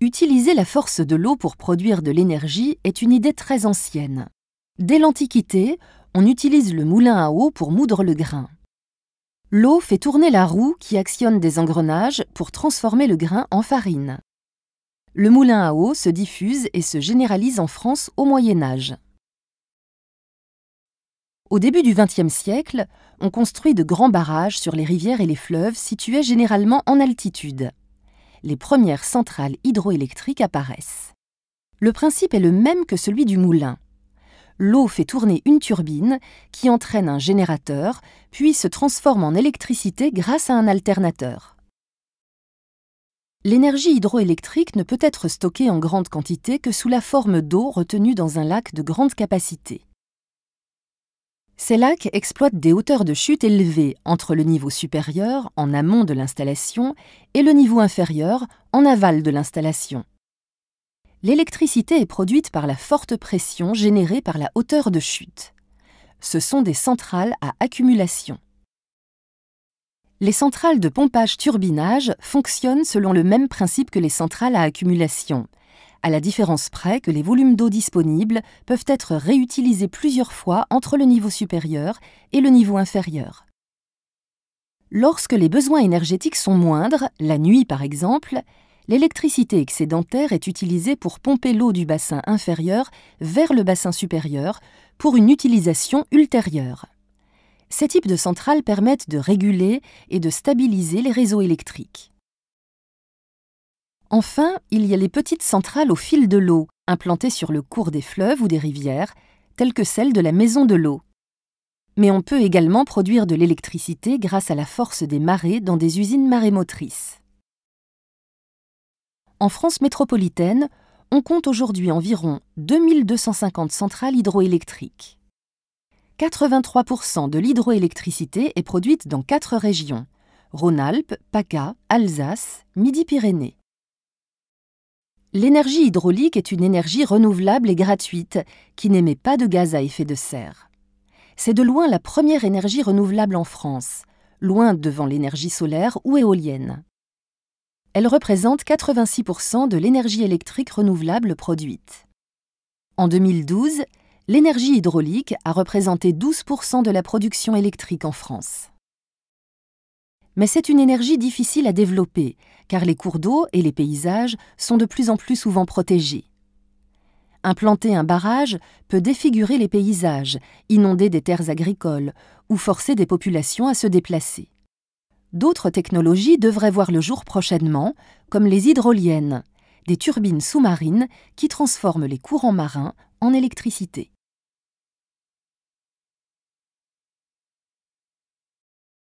Utiliser la force de l'eau pour produire de l'énergie est une idée très ancienne. Dès l'Antiquité, on utilise le moulin à eau pour moudre le grain. L'eau fait tourner la roue qui actionne des engrenages pour transformer le grain en farine. Le moulin à eau se diffuse et se généralise en France au Moyen Âge. Au début du XXe siècle, on construit de grands barrages sur les rivières et les fleuves situés généralement en altitude. Les premières centrales hydroélectriques apparaissent. Le principe est le même que celui du moulin. L'eau fait tourner une turbine qui entraîne un générateur, puis se transforme en électricité grâce à un alternateur. L'énergie hydroélectrique ne peut être stockée en grande quantité que sous la forme d'eau retenue dans un lac de grande capacité. Ces lacs exploitent des hauteurs de chute élevées entre le niveau supérieur, en amont de l'installation, et le niveau inférieur, en aval de l'installation. L'électricité est produite par la forte pression générée par la hauteur de chute. Ce sont des centrales à accumulation. Les centrales de pompage-turbinage fonctionnent selon le même principe que les centrales à accumulation, à la différence près que les volumes d'eau disponibles peuvent être réutilisés plusieurs fois entre le niveau supérieur et le niveau inférieur. Lorsque les besoins énergétiques sont moindres, la nuit par exemple, l'électricité excédentaire est utilisée pour pomper l'eau du bassin inférieur vers le bassin supérieur pour une utilisation ultérieure. Ces types de centrales permettent de réguler et de stabiliser les réseaux électriques. Enfin, il y a les petites centrales au fil de l'eau, implantées sur le cours des fleuves ou des rivières, telles que celle de la Maison de l'eau. Mais on peut également produire de l'électricité grâce à la force des marées dans des usines marémotrices. En France métropolitaine, on compte aujourd'hui environ 2250 centrales hydroélectriques. 83% de l'hydroélectricité est produite dans 4 régions: Rhône-Alpes, PACA, Alsace, Midi-Pyrénées. L'énergie hydraulique est une énergie renouvelable et gratuite qui n'émet pas de gaz à effet de serre. C'est de loin la première énergie renouvelable en France, loin devant l'énergie solaire ou éolienne. Elle représente 86% de l'énergie électrique renouvelable produite. En 2012, l'énergie hydraulique a représenté 12% de la production électrique en France. Mais c'est une énergie difficile à développer, car les cours d'eau et les paysages sont de plus en plus souvent protégés. Implanter un barrage peut défigurer les paysages, inonder des terres agricoles ou forcer des populations à se déplacer. D'autres technologies devraient voir le jour prochainement, comme les hydroliennes, des turbines sous-marines qui transforment les courants marins en électricité.